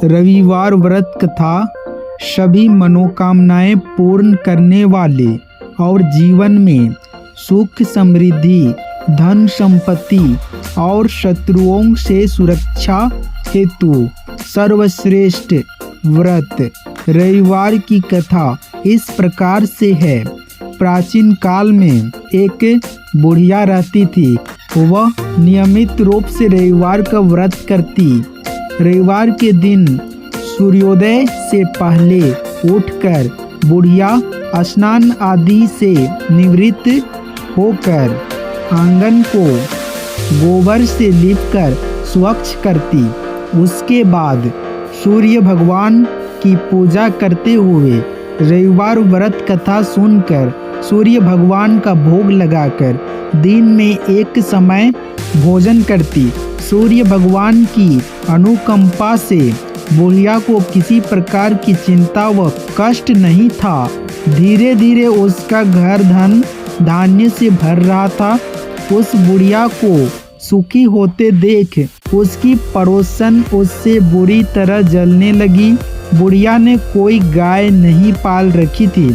रविवार व्रत कथा सभी मनोकामनाएं पूर्ण करने वाले और जीवन में सुख समृद्धि, धन संपत्ति और शत्रुओं से सुरक्षा हेतु सर्वश्रेष्ठ व्रत। रविवार की कथा इस प्रकार से है। प्राचीन काल में एक बुढ़िया रहती थी। वह नियमित रूप से रविवार का व्रत करती। रविवार के दिन सूर्योदय से पहले उठकर बुढ़िया स्नान आदि से निवृत्त होकर आंगन को गोबर से लीपकर स्वच्छ करती। उसके बाद सूर्य भगवान की पूजा करते हुए रविवार व्रत कथा सुनकर सूर्य भगवान का भोग लगाकर दिन में एक समय भोजन करती। सूर्य भगवान की अनुकंपा से बुढ़िया को किसी प्रकार की चिंता व कष्ट नहीं था। धीरे धीरे उसका घर धन धान्य से भर रहा था। उस बुढ़िया को सुखी होते देख उसकी पड़ोसन उससे बुरी तरह जलने लगी। बुढ़िया ने कोई गाय नहीं पाल रखी थी,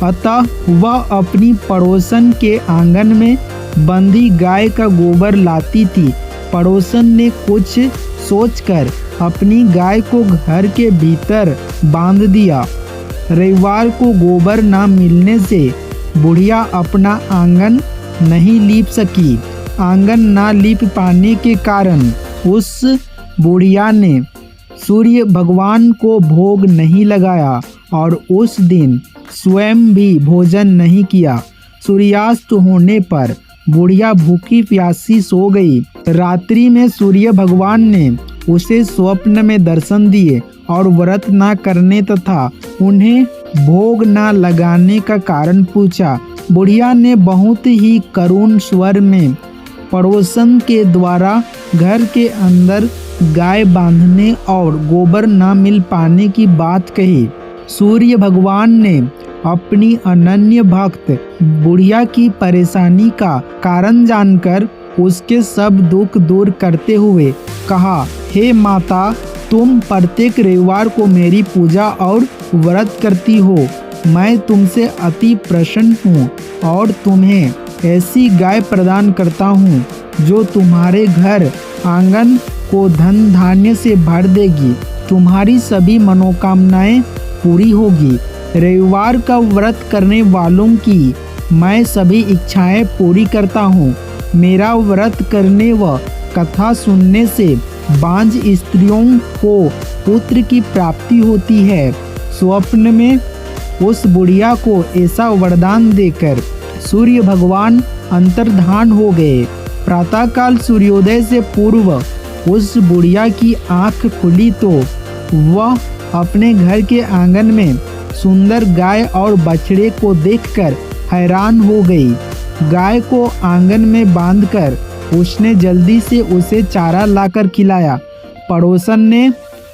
अतः वह अपनी पड़ोसन के आंगन में बंधी गाय का गोबर लाती थी। पड़ोसन ने कुछ सोचकर अपनी गाय को घर के भीतर बांध दिया। रविवार को गोबर न मिलने से बुढ़िया अपना आंगन नहीं लीप सकी। आंगन न लीप पाने के कारण उस बुढ़िया ने सूर्य भगवान को भोग नहीं लगाया और उस दिन स्वयं भी भोजन नहीं किया। सूर्यास्त होने पर बुढ़िया भूखी प्यासी सो गई। रात्रि में सूर्य भगवान ने उसे स्वप्न में दर्शन दिए और व्रत न करने तथा उन्हें भोग न लगाने का कारण पूछा। बुढ़िया ने बहुत ही करुण स्वर में पड़ोसन के द्वारा घर के अंदर गाय बांधने और गोबर न मिल पाने की बात कही। सूर्य भगवान ने अपनी अनन्य भक्त बुढ़िया की परेशानी का कारण जानकर उसके सब दुख दूर करते हुए कहा, हे माता, तुम प्रत्येक रविवार को मेरी पूजा और व्रत करती हो। मैं तुमसे अति प्रसन्न हूँ और तुम्हें ऐसी गाय प्रदान करता हूँ जो तुम्हारे घर आंगन को धन धान्य से भर देगी। तुम्हारी सभी मनोकामनाएं पूरी होगी। रविवार का व्रत करने वालों की मैं सभी इच्छाएं पूरी करता हूँ। मेरा व्रत करने व कथा सुनने से बांझ स्त्रियों को पुत्र की प्राप्ति होती है। स्वप्न में उस बुढ़िया को ऐसा वरदान देकर सूर्य भगवान अंतर्धान हो गए। प्रातःकाल सूर्योदय से पूर्व उस बुढ़िया की आंख खुली तो वह अपने घर के आंगन में सुंदर गाय और बछड़े को देखकर हैरान हो गई। गाय को आंगन में बांधकर उसने जल्दी से उसे चारा लाकर खिलाया। पड़ोसन ने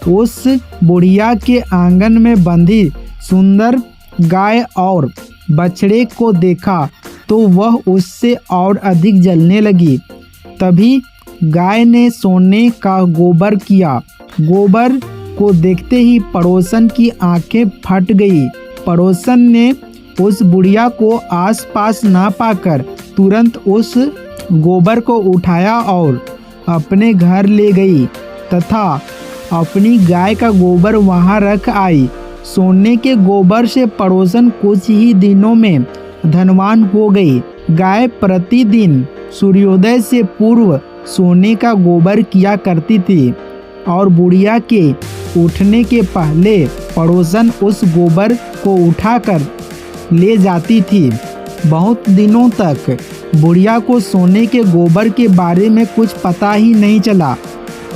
उस बुढ़िया के आंगन में बंधी सुंदर गाय और बछड़े को देखा तो वह उससे और अधिक जलने लगी। तभी गाय ने सोने का गोबर किया। गोबर को देखते ही पड़ोसन की आंखें फट गई। पड़ोसन ने उस बुढ़िया को आसपास ना पाकर तुरंत उस गोबर को उठाया और अपने घर ले गई तथा अपनी गाय का गोबर वहां रख आई। सोने के गोबर से पड़ोसन कुछ ही दिनों में धनवान हो गई। गाय प्रतिदिन सूर्योदय से पूर्व सोने का गोबर किया करती थी और बुढ़िया के उठने के पहले पड़ोसन उस गोबर को उठाकर ले जाती थी। बहुत दिनों तक बुढ़िया को सोने के गोबर के बारे में कुछ पता ही नहीं चला।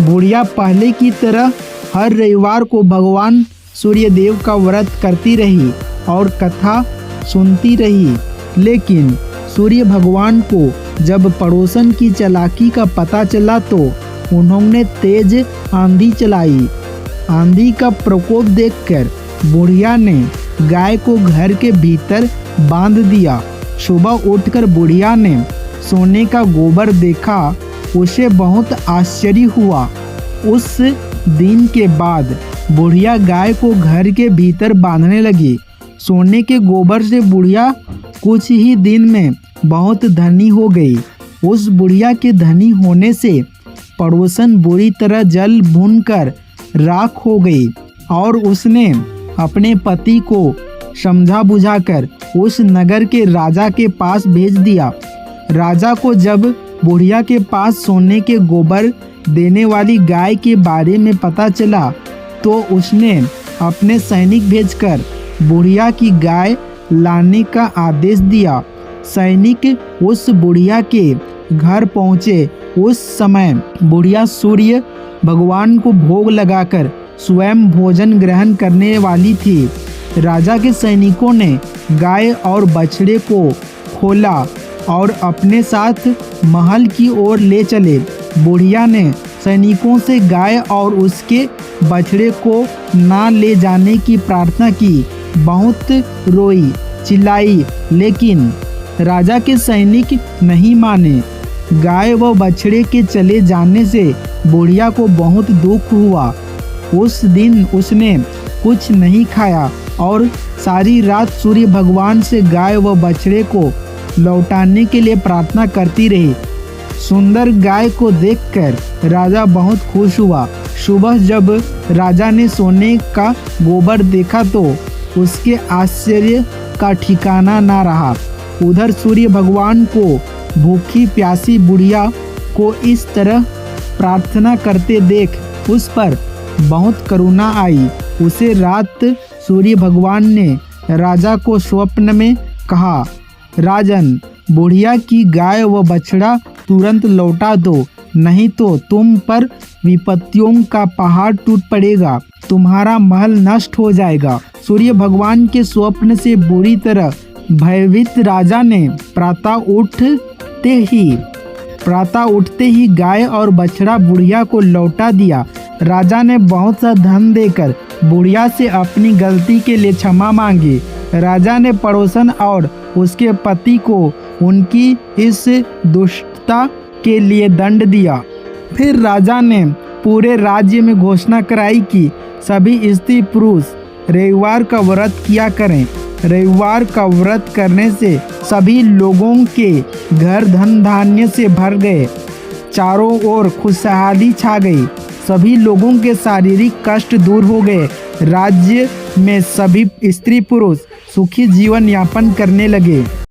बुढ़िया पहले की तरह हर रविवार को भगवान सूर्यदेव का व्रत करती रही और कथा सुनती रही। लेकिन सूर्य भगवान को जब पड़ोसन की चालाकी का पता चला तो उन्होंने तेज आंधी चलाई। आंधी का प्रकोप देखकर बुढ़िया ने गाय को घर के भीतर बांध दिया। सुबह उठकर बुढ़िया ने सोने का गोबर देखा। उसे बहुत आश्चर्य हुआ। उस दिन के बाद बुढ़िया गाय को घर के भीतर बांधने लगी। सोने के गोबर से बुढ़िया कुछ ही दिन में बहुत धनी हो गई। उस बुढ़िया के धनी होने से पड़ोसन बुरी तरह जल भूनकर राख हो गई और उसने अपने पति को समझा बुझाकर उस नगर के राजा के पास भेज दिया। राजा को जब बुढ़िया के पास सोने के गोबर देने वाली गाय के बारे में पता चला तो उसने अपने सैनिक भेजकर बुढ़िया की गाय लाने का आदेश दिया। सैनिक उस बुढ़िया के घर पहुँचे। उस समय बुढ़िया सूर्य भगवान को भोग लगाकर स्वयं भोजन ग्रहण करने वाली थी। राजा के सैनिकों ने गाय और बछड़े को खोला और अपने साथ महल की ओर ले चले। बुढ़िया ने सैनिकों से गाय और उसके बछड़े को ना ले जाने की प्रार्थना की। बहुत रोई चिल्लाई, लेकिन राजा के सैनिक नहीं माने। गाय व बछड़े के चले जाने से बुढ़िया को बहुत दुख हुआ। उस दिन उसने कुछ नहीं खाया और सारी रात सूर्य भगवान से गाय व बछड़े को लौटाने के लिए प्रार्थना करती रही। सुंदर गाय को देखकर राजा बहुत खुश हुआ। सुबह जब राजा ने सोने का गोबर देखा तो उसके आश्चर्य का ठिकाना ना रहा। उधर सूर्य भगवान को भूखी प्यासी बुढ़िया को इस तरह प्रार्थना करते देख उस पर बहुत करुणा आई। उसे रात सूर्य भगवान ने राजा को स्वप्न में कहा, राजन, बुढ़िया की गाय व बछड़ा तुरंत लौटा दो, नहीं तो तुम पर विपत्तियों का पहाड़ टूट पड़ेगा, तुम्हारा महल नष्ट हो जाएगा। सूर्य भगवान के स्वप्न से बुरी तरह भयभीत राजा ने प्रातः उठते ही गाय और बछड़ा बुढ़िया को लौटा दिया। राजा ने बहुत सा धन देकर बुढ़िया से अपनी गलती के लिए क्षमा मांगी। राजा ने पड़ोसन और उसके पति को उनकी इस दुष्टता के लिए दंड दिया। फिर राजा ने पूरे राज्य में घोषणा कराई कि सभी स्त्री पुरुष रविवार का व्रत किया करें। रविवार का व्रत करने से सभी लोगों के घर धन धान्य से भर गए। चारों ओर खुशहाली छा गई। सभी लोगों के शारीरिक कष्ट दूर हो गए। राज्य में सभी स्त्री पुरुष सुखी जीवन यापन करने लगे।